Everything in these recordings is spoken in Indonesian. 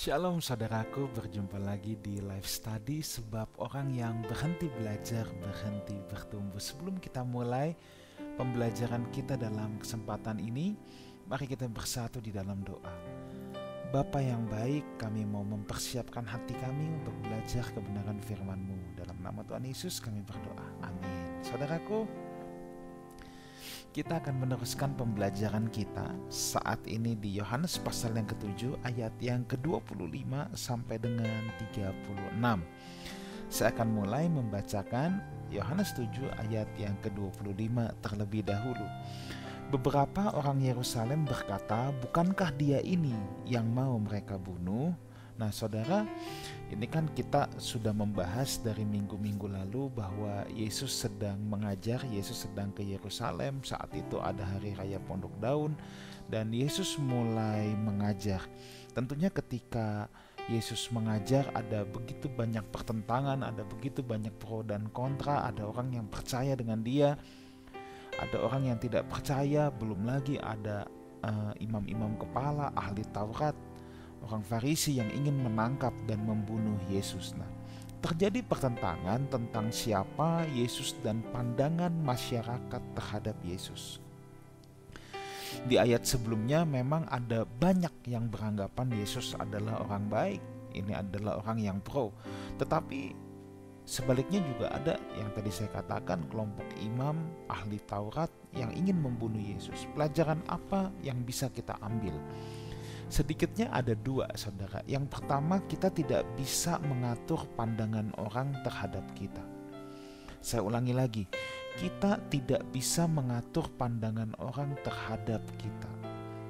Shalom saudaraku, berjumpa lagi di Life Study. Sebab orang yang berhenti belajar, berhenti bertumbuh. Sebelum kita mulai pembelajaran kita dalam kesempatan ini, mari kita bersatu di dalam doa. Bapa yang baik, kami mau mempersiapkan hati kami untuk belajar kebenaran firman-Mu. Dalam nama Tuhan Yesus kami berdoa, amin. Saudaraku, kita akan meneruskan pembelajaran kita saat ini di Yohanes pasal yang ke-7 ayat yang ke-25 sampai dengan 36. Saya akan mulai membacakan Yohanes 7 ayat yang ke-25 terlebih dahulu. Beberapa orang Yerusalem berkata, "Bukankah dia ini yang mau mereka bunuh?" Nah saudara, ini kan kita sudah membahas dari minggu-minggu lalu bahwa Yesus sedang mengajar, Yesus sedang ke Yerusalem. Saat itu ada hari raya Pondok Daun dan Yesus mulai mengajar. Tentunya ketika Yesus mengajar ada begitu banyak pertentangan, ada begitu banyak pro dan kontra, ada orang yang percaya dengan dia, ada orang yang tidak percaya, belum lagi ada imam-imam kepala, ahli Taurat, orang Farisi yang ingin menangkap dan membunuh Yesus. Nah, terjadi pertentangan tentang siapa Yesus dan pandangan masyarakat terhadap Yesus. Di ayat sebelumnya memang ada banyak yang beranggapan Yesus adalah orang baik, ini adalah orang yang pro. Tetapi sebaliknya juga ada yang tadi saya katakan, kelompok imam, ahli Taurat yang ingin membunuh Yesus. Pelajaran apa yang bisa kita ambil? Sedikitnya ada dua, saudara. Yang pertama, kita tidak bisa mengatur pandangan orang terhadap kita. Saya ulangi lagi, kita tidak bisa mengatur pandangan orang terhadap kita.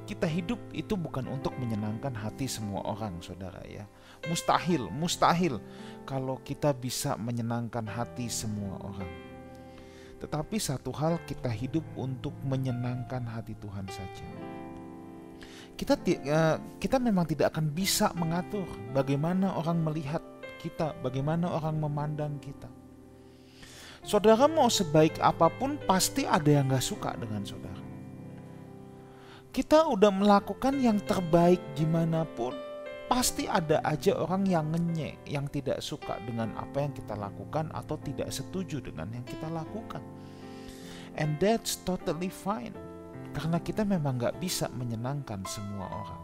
Kita hidup itu bukan untuk menyenangkan hati semua orang, saudara ya. Mustahil kalau kita bisa menyenangkan hati semua orang. Tetapi satu hal, kita hidup untuk menyenangkan hati Tuhan saja. Kita memang tidak akan bisa mengatur bagaimana orang melihat kita, bagaimana orang memandang kita. Saudara mau sebaik apapun pasti ada yang gak suka dengan saudara. Kita udah melakukan yang terbaik gimana pun, pasti ada aja orang yang ngenyek, yang tidak suka dengan apa yang kita lakukan atau tidak setuju dengan yang kita lakukan. And that's totally fine. Karena kita memang gak bisa menyenangkan semua orang.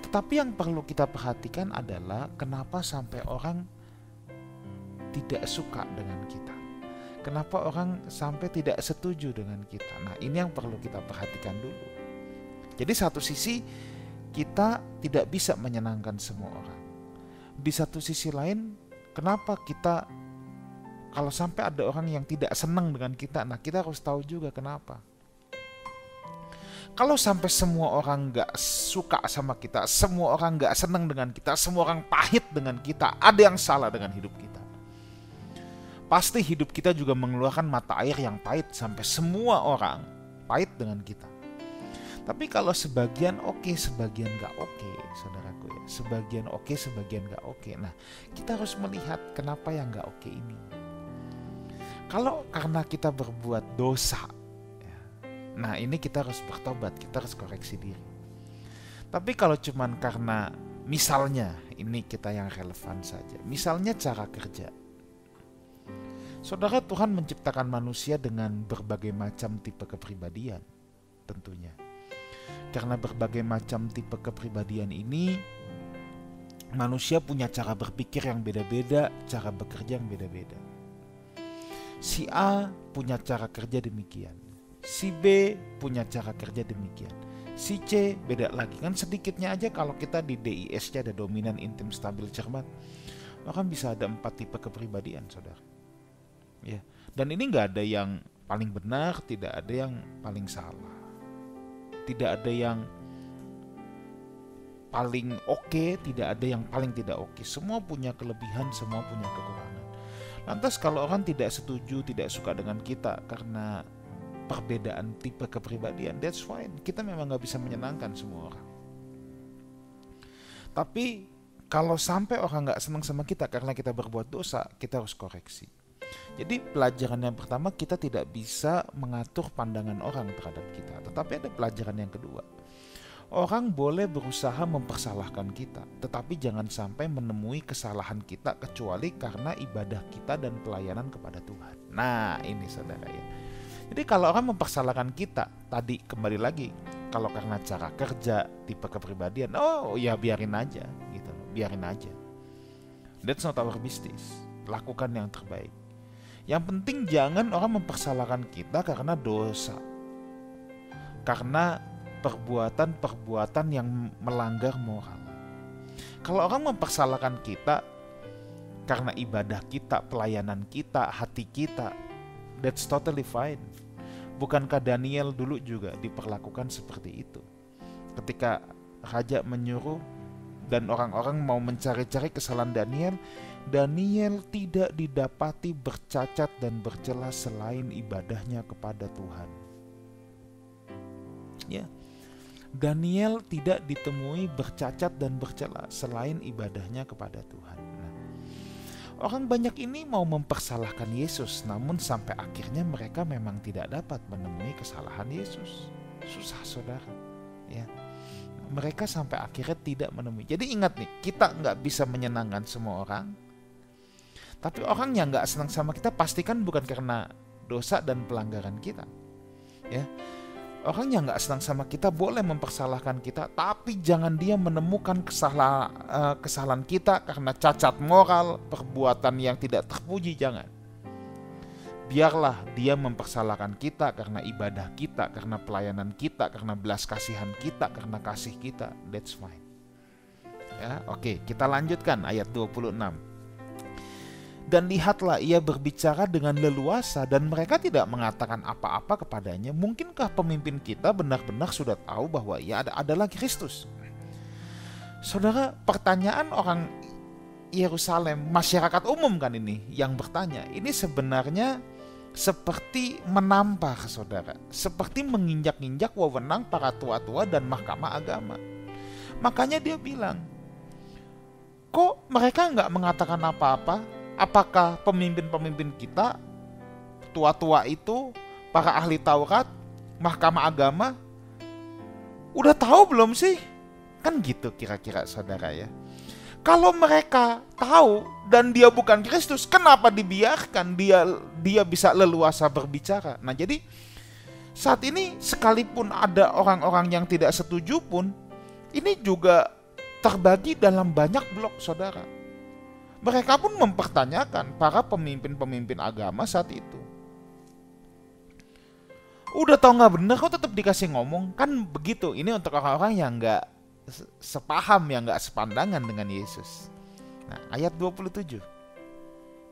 Tetapi yang perlu kita perhatikan adalah kenapa sampai orang tidak suka dengan kita. Kenapa orang sampai tidak setuju dengan kita. Nah, ini yang perlu kita perhatikan dulu. Jadi satu sisi kita tidak bisa menyenangkan semua orang. Di satu sisi lain, kenapa kita kalau sampai ada orang yang tidak senang dengan kita, nah kita harus tahu juga kenapa. Kalau sampai semua orang gak suka sama kita, semua orang gak senang dengan kita, semua orang pahit dengan kita, ada yang salah dengan hidup kita. Pasti hidup kita juga mengeluarkan mata air yang pahit sampai semua orang pahit dengan kita. Tapi kalau sebagian oke, sebagian gak oke, saudaraku ya. Sebagian oke, sebagian gak oke. Nah, kita harus melihat kenapa yang gak oke ini. Kalau karena kita berbuat dosa, nah ini kita harus bertobat, kita harus koreksi diri. Tapi kalau cuman karena misalnya, ini kita yang relevan saja. Misalnya cara kerja. Saudara, Tuhan menciptakan manusia dengan berbagai macam tipe kepribadian tentunya. Karena berbagai macam tipe kepribadian ini, manusia punya cara berpikir yang beda-beda, cara bekerja yang beda-beda. Si A punya cara kerja demikian, si B punya cara kerja demikian, si C beda lagi. Kan sedikitnya aja kalau kita di DISC ada dominan, intim, stabil, cermat, bahkan bisa ada 4 tipe kepribadian, saudara. Ya, dan ini nggak ada yang paling benar, tidak ada yang paling salah, tidak ada yang paling oke, tidak ada yang paling tidak oke. Semua punya kelebihan, semua punya kekurangan. Lantas kalau orang tidak setuju, tidak suka dengan kita karena perbedaan tipe kepribadian, that's fine. Kita memang gak bisa menyenangkan semua orang. Tapi kalau sampai orang gak senang sama kita karena kita berbuat dosa, kita harus koreksi. Jadi pelajaran yang pertama, kita tidak bisa mengatur pandangan orang terhadap kita. Tetapi ada pelajaran yang kedua. Orang boleh berusaha mempersalahkan kita, tetapi jangan sampai menemui kesalahan kita kecuali karena ibadah kita dan pelayanan kepada Tuhan. Nah, ini saudara ya. Jadi kalau orang mempersalahkan kita, tadi kembali lagi, kalau karena cara kerja, tipe kepribadian, oh ya biarin aja gitu, biarin aja. That's not our business. Lakukan yang terbaik. Yang penting jangan orang mempersalahkan kita karena dosa, karena perbuatan-perbuatan yang melanggar moral. Kalau orang mempersalahkan kita karena ibadah kita, pelayanan kita, hati kita, that's totally fine. Bukankah Daniel dulu juga diperlakukan seperti itu? Ketika raja menyuruh dan orang-orang mau mencari-cari kesalahan Daniel, Daniel tidak didapati bercacat dan bercela selain ibadahnya kepada Tuhan. Ya, Daniel tidak ditemui bercacat dan bercela selain ibadahnya kepada Tuhan. Nah, orang banyak ini mau mempersalahkan Yesus, namun sampai akhirnya mereka memang tidak dapat menemui kesalahan Yesus. Susah saudara, ya. Mereka sampai akhirnya tidak menemui. Jadi ingat nih, kita nggak bisa menyenangkan semua orang. Tapi orang yang nggak senang sama kita pastikan bukan karena dosa dan pelanggaran kita, ya. Orang yang nggak senang sama kita boleh mempersalahkan kita, tapi jangan dia menemukan kesalahan kita karena cacat moral, perbuatan yang tidak terpuji, jangan. Biarlah dia mempersalahkan kita karena ibadah kita, karena pelayanan kita, karena belas kasihan kita, karena kasih kita, that's fine. Ya, oke, kita lanjutkan ayat 26. Dan lihatlah ia berbicara dengan leluasa dan mereka tidak mengatakan apa-apa kepadanya. Mungkinkah pemimpin kita benar-benar sudah tahu bahwa ia adalah Kristus? Saudara, pertanyaan orang Yerusalem, masyarakat umum kan ini yang bertanya. Ini sebenarnya seperti menampar saudara, seperti menginjak-injak wewenang para tua-tua dan mahkamah agama. Makanya dia bilang, kok mereka nggak mengatakan apa-apa? Apakah pemimpin-pemimpin kita, tua-tua itu, para ahli Taurat, mahkamah agama, udah tahu belum sih? Kan gitu kira-kira saudara ya. Kalau mereka tahu dan dia bukan Kristus, kenapa dibiarkan dia bisa leluasa berbicara? Nah jadi saat ini sekalipun ada orang-orang yang tidak setuju pun, ini juga terbagi dalam banyak blok saudara. Mereka pun mempertanyakan para pemimpin-pemimpin agama saat itu. Udah tau gak bener kok tetap dikasih ngomong? Kan begitu, ini untuk orang-orang yang gak sepaham, yang gak sepandangan dengan Yesus. Nah, ayat 27.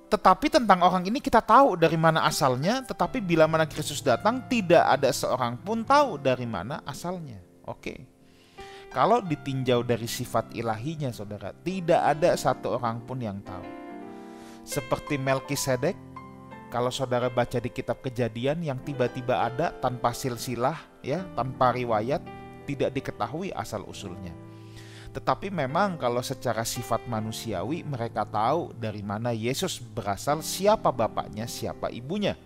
Tetapi tentang orang ini kita tahu dari mana asalnya, tetapi bila mana Kristus datang, tidak ada seorang pun tahu dari mana asalnya. Oke. Kalau ditinjau dari sifat ilahinya saudara, tidak ada satu orang pun yang tahu. Seperti Melkisedek, kalau saudara baca di kitab Kejadian yang tiba-tiba ada tanpa silsilah, ya, tanpa riwayat, tidak diketahui asal usulnya. Tetapi memang kalau secara sifat manusiawi mereka tahu dari mana Yesus berasal, siapa bapaknya, siapa ibunya.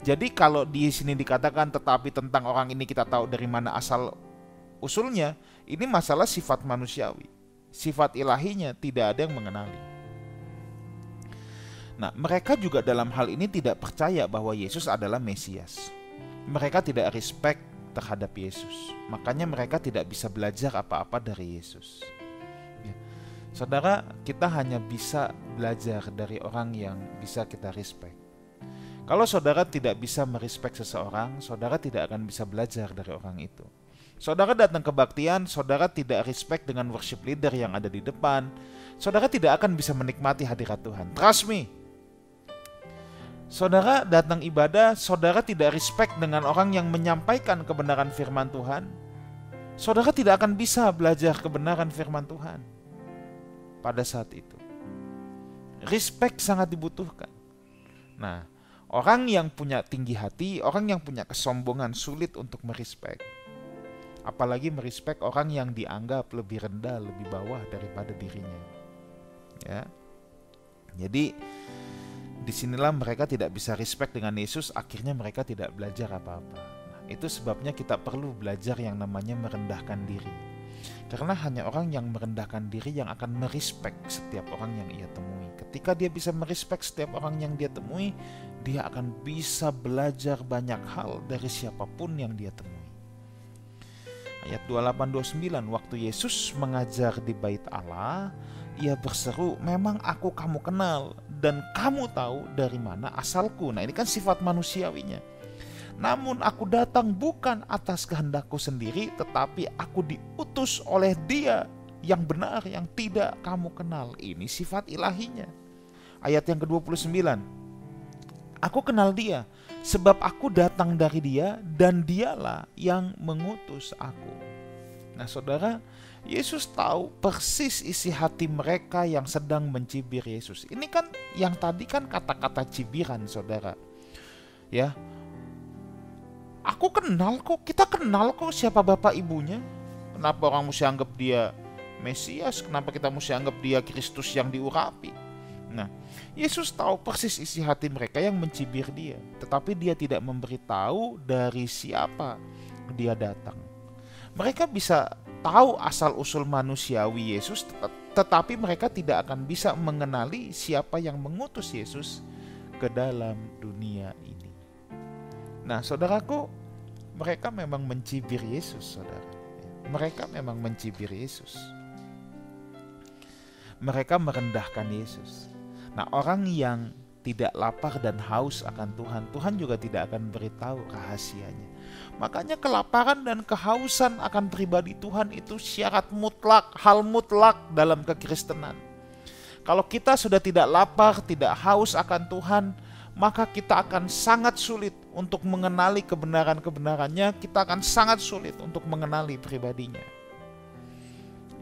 Jadi kalau di sini dikatakan tetapi tentang orang ini kita tahu dari mana asal usulnya, ini masalah sifat manusiawi. Sifat ilahinya tidak ada yang mengenali. Nah, mereka juga dalam hal ini tidak percaya bahwa Yesus adalah Mesias. Mereka tidak respect terhadap Yesus. Makanya mereka tidak bisa belajar apa-apa dari Yesus. Ya. Saudara, kita hanya bisa belajar dari orang yang bisa kita respect. Kalau saudara tidak bisa merespek seseorang, saudara tidak akan bisa belajar dari orang itu. Saudara datang kebaktian, saudara tidak respect dengan worship leader yang ada di depan, saudara tidak akan bisa menikmati hadirat Tuhan. Trust me. Saudara datang ibadah, saudara tidak respect dengan orang yang menyampaikan kebenaran firman Tuhan, saudara tidak akan bisa belajar kebenaran firman Tuhan pada saat itu. Respect sangat dibutuhkan. Nah, orang yang punya tinggi hati, orang yang punya kesombongan sulit untuk merespek. Apalagi merespek orang yang dianggap lebih rendah, lebih bawah daripada dirinya. Ya. Jadi disinilah mereka tidak bisa respect dengan Yesus, akhirnya mereka tidak belajar apa-apa. Nah, Itu sebabnya kita perlu belajar yang namanya merendahkan diri. Karena hanya orang yang merendahkan diri yang akan merespek setiap orang yang ia temui. Ketika dia bisa merespek setiap orang yang dia temui, dia akan bisa belajar banyak hal dari siapapun yang dia temui. Ayat 28-29, waktu Yesus mengajar di bait Allah, ia berseru, memang aku kamu kenal dan kamu tahu dari mana asalku. Nah, ini kan sifat manusiawinya. Namun aku datang bukan atas kehendakku sendiri, tetapi aku diutus oleh Dia yang benar, yang tidak kamu kenal. Ini sifat ilahinya. Ayat yang ke-29, aku kenal Dia, sebab aku datang dari Dia dan Dialah yang mengutus aku. Nah, saudara, Yesus tahu persis isi hati mereka yang sedang mencibir Yesus. Ini kan yang tadi kan kata-kata cibiran, saudara. Ya, aku kenal kok, kita kenal kok siapa bapak ibunya. Kenapa orang mesti anggap dia Mesias? Kenapa kita mesti anggap dia Kristus yang diurapi? Nah, Yesus tahu persis isi hati mereka yang mencibir dia, tetapi dia tidak memberitahu dari siapa dia datang. Mereka bisa tahu asal-usul manusiawi Yesus, tetapi mereka tidak akan bisa mengenali siapa yang mengutus Yesus ke dalam dunia ini. Nah, saudaraku, mereka memang mencibir Yesus, saudara. Mereka memang mencibir Yesus. Mereka merendahkan Yesus. Nah, orang yang tidak lapar dan haus akan Tuhan, Tuhan juga tidak akan beritahu rahasianya. Makanya kelaparan dan kehausan akan pribadi Tuhan itu syarat mutlak, hal mutlak dalam kekristenan. Kalau kita sudah tidak lapar, tidak haus akan Tuhan, maka kita akan sangat sulit untuk mengenali kebenaran-kebenarannya, kita akan sangat sulit untuk mengenali pribadinya.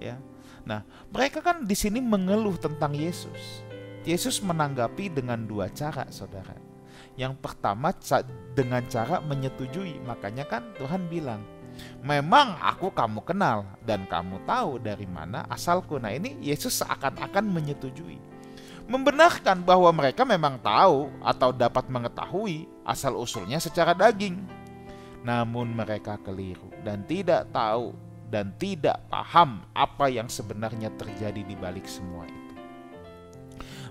Ya. Nah, mereka kan di sini mengeluh tentang Yesus. Yesus menanggapi dengan dua cara, saudara. Yang pertama dengan cara menyetujui. Makanya kan Tuhan bilang, memang aku kamu kenal dan kamu tahu dari mana asalku. Nah, ini Yesus seakan-akan menyetujui, membenarkan bahwa mereka memang tahu atau dapat mengetahui asal-usulnya secara daging. Namun mereka keliru dan tidak tahu dan tidak paham apa yang sebenarnya terjadi di balik semua itu.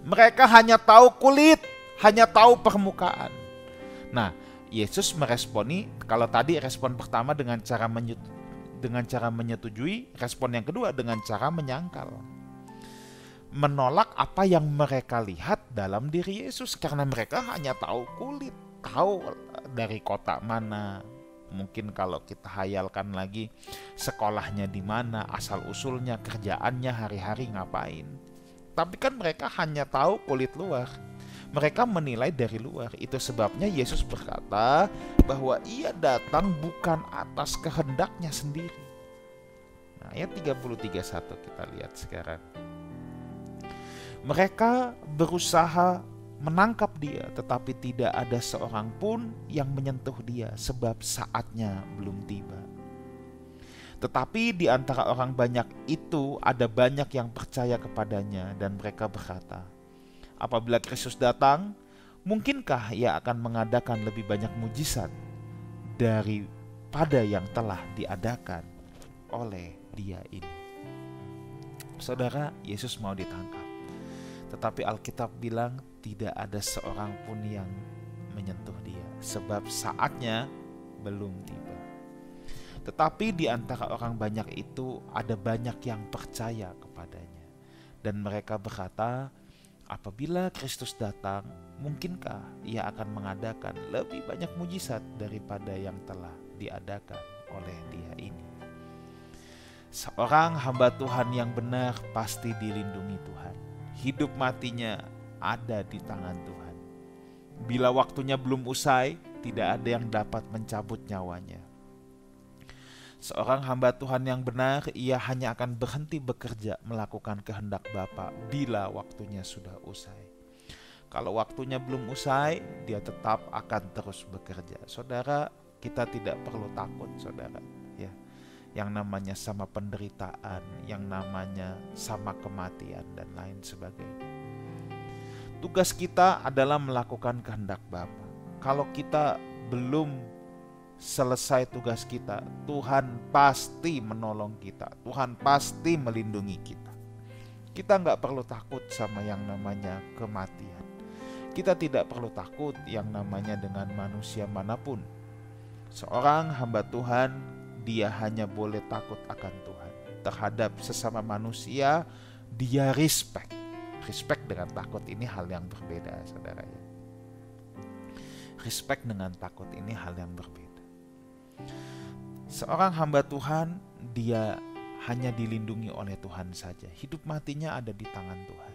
Mereka hanya tahu kulit, hanya tahu permukaan. Nah, Yesus meresponi, kalau tadi respon pertama dengan cara menyetujui, respon yang kedua dengan cara menyangkal. Menolak apa yang mereka lihat dalam diri Yesus, karena mereka hanya tahu kulit, tahu dari kota mana. Mungkin kalau kita hayalkan lagi, sekolahnya di mana, asal usulnya, kerjaannya, hari-hari ngapain. Tapi kan mereka hanya tahu kulit luar. Mereka menilai dari luar. Itu sebabnya Yesus berkata bahwa ia datang bukan atas kehendaknya sendiri. Nah, ayat 33:1 kita lihat sekarang. Mereka berusaha menangkap dia, tetapi tidak ada seorang pun yang menyentuh dia, sebab saatnya belum tiba. Tetapi di antara orang banyak itu ada banyak yang percaya kepadanya, dan mereka berkata, apabila Kristus datang, mungkinkah ia akan mengadakan lebih banyak mujizat daripada yang telah diadakan oleh dia ini. Saudara, Yesus mau ditangkap, tetapi Alkitab bilang tidak ada seorang pun yang menyentuh dia, sebab saatnya belum tiba. Tetapi di antara orang banyak itu ada banyak yang percaya kepadanya, dan mereka berkata, apabila Kristus datang, mungkinkah ia akan mengadakan lebih banyak mujizat daripada yang telah diadakan oleh dia ini. Seorang hamba Tuhan yang benar pasti dilindungi Tuhan. Hidup matinya ada di tangan Tuhan. Bila waktunya belum usai, tidak ada yang dapat mencabut nyawanya. Seorang hamba Tuhan yang benar, ia hanya akan berhenti bekerja melakukan kehendak Bapa bila waktunya sudah usai. Kalau waktunya belum usai, dia tetap akan terus bekerja. Saudara, kita tidak perlu takut, saudara. Ya, yang namanya sama penderitaan, yang namanya sama kematian dan lain sebagainya. Tugas kita adalah melakukan kehendak Bapa. Kalau kita belum selesai tugas kita, Tuhan pasti menolong kita, Tuhan pasti melindungi kita. Kita nggak perlu takut sama yang namanya kematian. Kita tidak perlu takut yang namanya dengan manusia manapun. Seorang hamba Tuhan, dia hanya boleh takut akan Tuhan. Terhadap sesama manusia, dia respect. Respect dengan takut ini hal yang berbeda, saudara ya. Respect dengan takut ini hal yang berbeda. Seorang hamba Tuhan, dia hanya dilindungi oleh Tuhan saja. Hidup matinya ada di tangan Tuhan.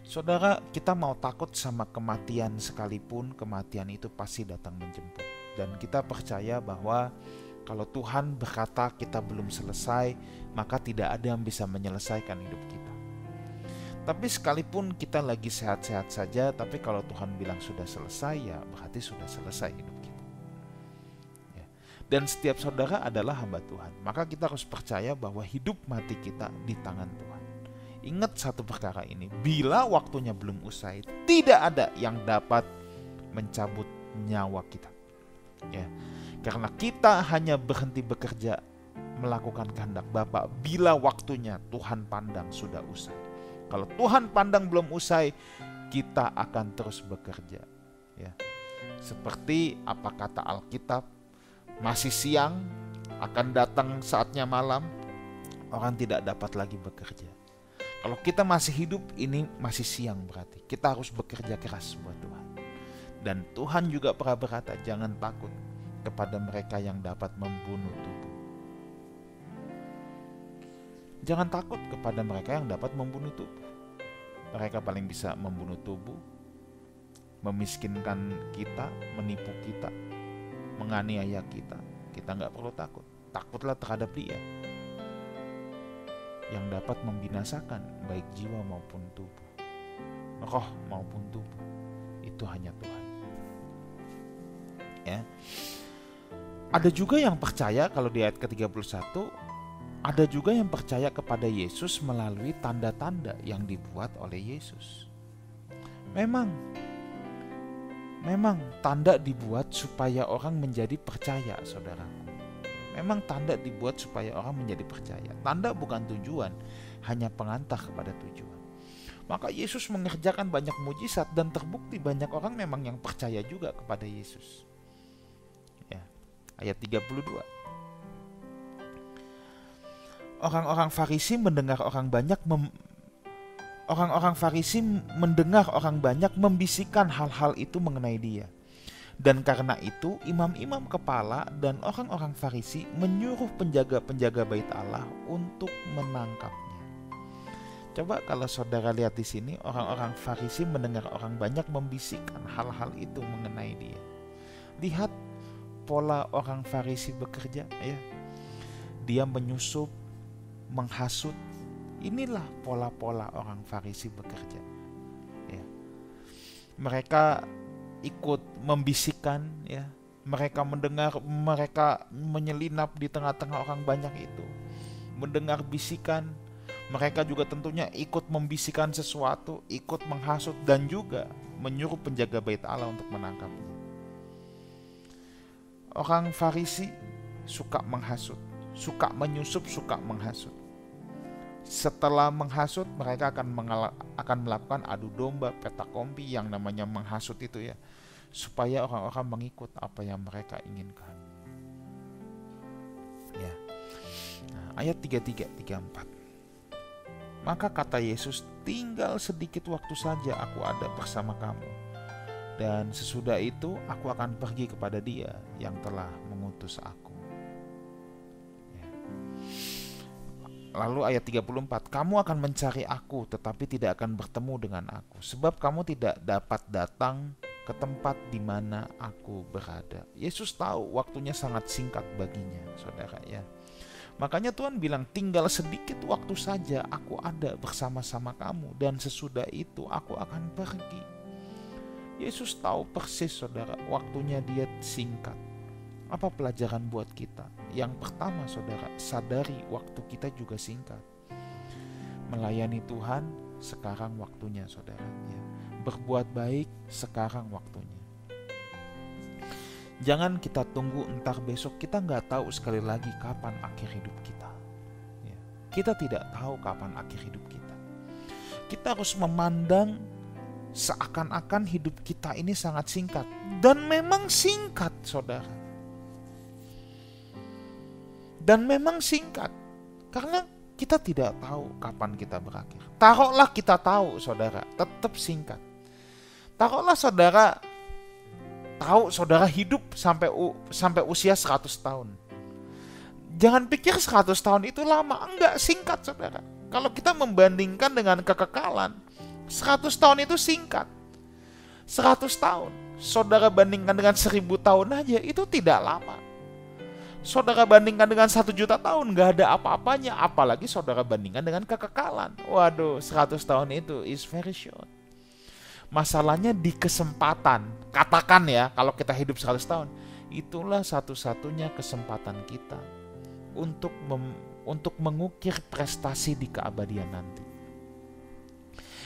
Saudara, kita mau takut sama kematian sekalipun, kematian itu pasti datang menjemput. Dan kita percaya bahwa kalau Tuhan berkata kita belum selesai, maka tidak ada yang bisa menyelesaikan hidup kita. Tapi sekalipun kita lagi sehat-sehat saja, tapi kalau Tuhan bilang sudah selesai, ya berarti sudah selesai hidup kita. Dan setiap saudara adalah hamba Tuhan. Maka kita harus percaya bahwa hidup mati kita di tangan Tuhan. Ingat satu perkara ini, bila waktunya belum usai, tidak ada yang dapat mencabut nyawa kita. Ya, karena kita hanya berhenti bekerja melakukan kehendak Bapa bila waktunya Tuhan pandang sudah usai. Kalau Tuhan pandang belum usai, kita akan terus bekerja. Ya, seperti apa kata Alkitab, masih siang, akan datang saatnya malam, orang tidak dapat lagi bekerja. Kalau kita masih hidup, ini masih siang berarti. Kita harus bekerja keras buat Tuhan. Dan Tuhan juga pernah berkata, jangan takut kepada mereka yang dapat membunuh tubuh. Jangan takut kepada mereka yang dapat membunuh tubuh. Mereka paling bisa membunuh tubuh, memiskinkan kita, menipu kita, menganiaya kita. Kita nggak perlu takut. Takutlah terhadap Dia yang dapat membinasakan baik jiwa maupun tubuh, roh maupun tubuh. Itu hanya Tuhan. Ya. Ada juga yang percaya, kalau di ayat ke-31, ada juga yang percaya kepada Yesus melalui tanda-tanda yang dibuat oleh Yesus. Memang tanda dibuat supaya orang menjadi percaya, saudaraku. Memang tanda dibuat supaya orang menjadi percaya. Tanda bukan tujuan, hanya pengantar kepada tujuan. Maka Yesus mengerjakan banyak mujizat dan terbukti banyak orang memang yang percaya juga kepada Yesus. Ya, ayat 32. Orang-orang Farisi mendengar orang banyak membisikkan hal-hal itu mengenai Dia. Dan karena itu imam-imam kepala dan orang-orang Farisi menyuruh penjaga-penjaga bait Allah untuk menangkapnya. Coba kalau saudara lihat di sini, orang-orang Farisi mendengar orang banyak membisikkan hal-hal itu mengenai Dia. Lihat pola orang Farisi bekerja, ya. Dia menyusup, menghasut. Inilah pola-pola orang Farisi bekerja. Ya. Mereka ikut membisikkan, ya. Mereka mendengar, mereka menyelinap di tengah-tengah orang banyak itu, mendengar bisikan. Mereka juga tentunya ikut membisikkan sesuatu, ikut menghasut dan juga menyuruh penjaga bait Allah untuk menangkapnya. Orang Farisi suka menghasut, suka menyusup, suka menghasut. Setelah menghasut, mereka akan melakukan adu domba, peta kompi yang namanya menghasut itu, ya, supaya orang-orang mengikut apa yang mereka inginkan. Ya. Nah, ayat 33-34. Maka kata Yesus, tinggal sedikit waktu saja aku ada bersama kamu, dan sesudah itu aku akan pergi kepada Dia yang telah mengutus aku. Lalu ayat 34, kamu akan mencari aku tetapi tidak akan bertemu dengan aku, sebab kamu tidak dapat datang ke tempat di mana aku berada. Yesus tahu waktunya sangat singkat baginya, saudara, ya. Makanya Tuhan bilang, tinggal sedikit waktu saja aku ada bersama-sama kamu, dan sesudah itu aku akan pergi. Yesus tahu persis, saudara, waktunya Dia singkat. Apa pelajaran buat kita? Yang pertama, saudara, sadari waktu kita juga singkat. Melayani Tuhan, sekarang waktunya, saudara. Ya. Berbuat baik, sekarang waktunya. Jangan kita tunggu entar besok, kita nggak tahu sekali lagi kapan akhir hidup kita. Ya. Kita tidak tahu kapan akhir hidup kita. Kita harus memandang seakan-akan hidup kita ini sangat singkat. Dan memang singkat, saudara. Dan memang singkat. Karena kita tidak tahu kapan kita berakhir. Taruhlah kita tahu, saudara, tetap singkat. Taruhlah saudara tahu saudara hidup sampai usia 100 tahun. Jangan pikir 100 tahun itu lama. Enggak, singkat, saudara. Kalau kita membandingkan dengan kekekalan, 100 tahun itu singkat. 100 tahun, saudara bandingkan dengan 1000 tahun aja, itu tidak lama. Saudara bandingkan dengan 1.000.000 tahun, gak ada apa-apanya. Apalagi saudara bandingkan dengan kekekalan. Waduh, 100 tahun itu is very short. Masalahnya di kesempatan. Katakan ya, kalau kita hidup 100 tahun, itulah satu-satunya kesempatan kita untuk mengukir prestasi di keabadian nanti.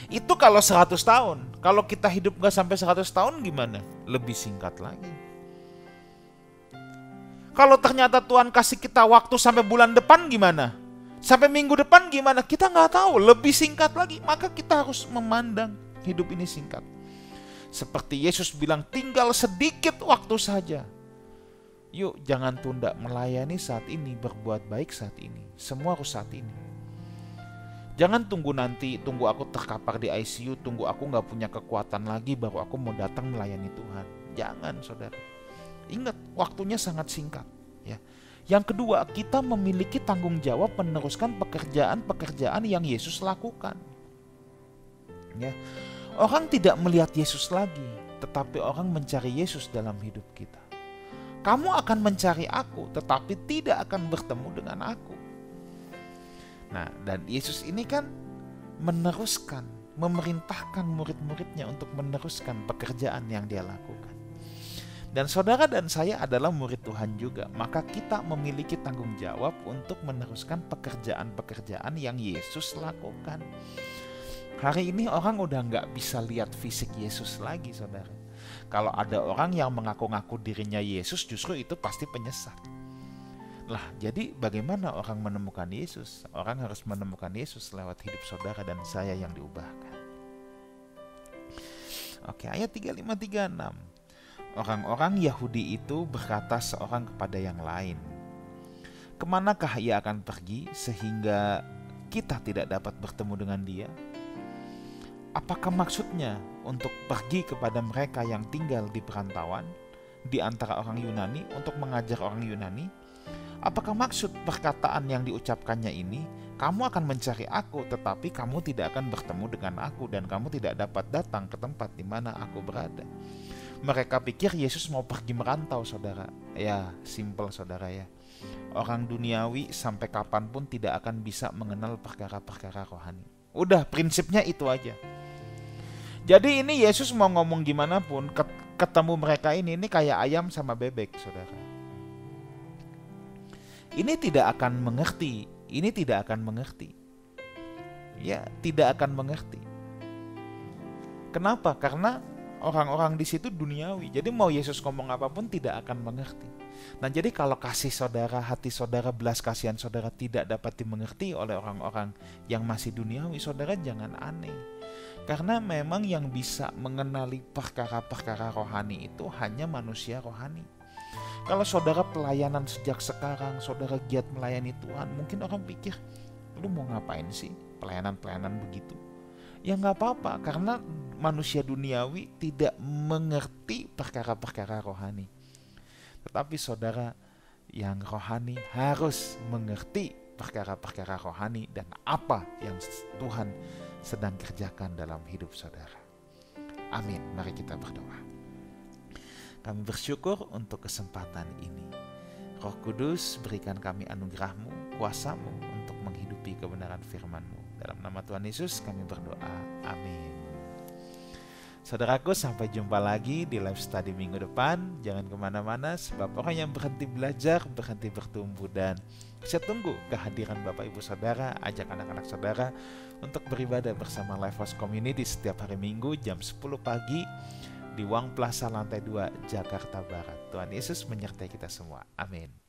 Itu kalau 100 tahun. Kalau kita hidup gak sampai 100 tahun gimana? Lebih singkat lagi. Kalau ternyata Tuhan kasih kita waktu sampai bulan depan gimana? Sampai minggu depan gimana? Kita nggak tahu, lebih singkat lagi. Maka kita harus memandang hidup ini singkat. Seperti Yesus bilang, tinggal sedikit waktu saja. Yuk, jangan tunda melayani saat ini, berbuat baik saat ini. Semua harus saat ini. Jangan tunggu nanti, tunggu aku terkapar di ICU, tunggu aku nggak punya kekuatan lagi, baru aku mau datang melayani Tuhan. Jangan, saudara. Ingat, waktunya sangat singkat. Ya. Yang kedua, kita memiliki tanggung jawab meneruskan pekerjaan-pekerjaan yang Yesus lakukan. Ya. Orang tidak melihat Yesus lagi, tetapi orang mencari Yesus dalam hidup kita. Kamu akan mencari aku, tetapi tidak akan bertemu dengan aku. Nah, dan Yesus ini kan meneruskan, memerintahkan murid-muridnya untuk meneruskan pekerjaan yang dia lakukan. Dan saudara dan saya adalah murid Tuhan juga, maka kita memiliki tanggung jawab untuk meneruskan pekerjaan-pekerjaan yang Yesus lakukan. Hari ini orang udah nggak bisa lihat fisik Yesus lagi, saudara. Kalau ada orang yang mengaku-ngaku dirinya Yesus, justru itu pasti penyesat. Lah, jadi bagaimana orang menemukan Yesus? Orang harus menemukan Yesus lewat hidup saudara dan saya yang diubahkan. Oke, ayat 35-36. Orang-orang Yahudi itu berkata seorang kepada yang lain, kemanakah ia akan pergi sehingga kita tidak dapat bertemu dengan dia? Apakah maksudnya untuk pergi kepada mereka yang tinggal di perantauan di antara orang Yunani untuk mengajar orang Yunani? Apakah maksud perkataan yang diucapkannya ini, kamu akan mencari aku tetapi kamu tidak akan bertemu dengan aku dan kamu tidak dapat datang ke tempat di mana aku berada? Mereka pikir Yesus mau pergi merantau, saudara. Ya, simple, saudara ya. Orang duniawi sampai kapanpun tidak akan bisa mengenal perkara-perkara rohani. Udah, prinsipnya itu aja. Jadi ini Yesus mau ngomong gimana pun, ketemu mereka ini kayak ayam sama bebek, saudara. Ini tidak akan mengerti. Ini tidak akan mengerti. Ya, tidak akan mengerti. Kenapa? Karena orang-orang di situ duniawi. Jadi mau Yesus ngomong apapun tidak akan mengerti. Nah, jadi kalau kasih saudara, hati saudara, belas kasihan saudara tidak dapat dimengerti oleh orang-orang yang masih duniawi, saudara jangan aneh. Karena memang yang bisa mengenali perkara-perkara rohani itu hanya manusia rohani. Kalau saudara pelayanan sejak sekarang, saudara giat melayani Tuhan, mungkin orang pikir, lu mau ngapain sih pelayanan-pelayanan begitu? Ya nggak apa-apa, karena manusia duniawi tidak mengerti perkara-perkara rohani. Tetapi saudara yang rohani harus mengerti perkara-perkara rohani dan apa yang Tuhan sedang kerjakan dalam hidup saudara. Amin. Mari kita berdoa. Kami bersyukur untuk kesempatan ini. Roh Kudus, berikan kami anugerah-Mu, kuasa-Mu untuk menghidupi kebenaran firman-Mu. Dalam nama Tuhan Yesus kami berdoa. Amin. Saudaraku, sampai jumpa lagi di live study minggu depan. Jangan kemana-mana, sebab orang yang berhenti belajar, berhenti bertumbuh. Dan saya tunggu kehadiran Bapak Ibu Saudara. Ajak anak-anak saudara untuk beribadah bersama Life House Community setiap hari Minggu jam 10 pagi di Wang Plaza lantai 2 Jakarta Barat. Tuhan Yesus menyertai kita semua. Amin.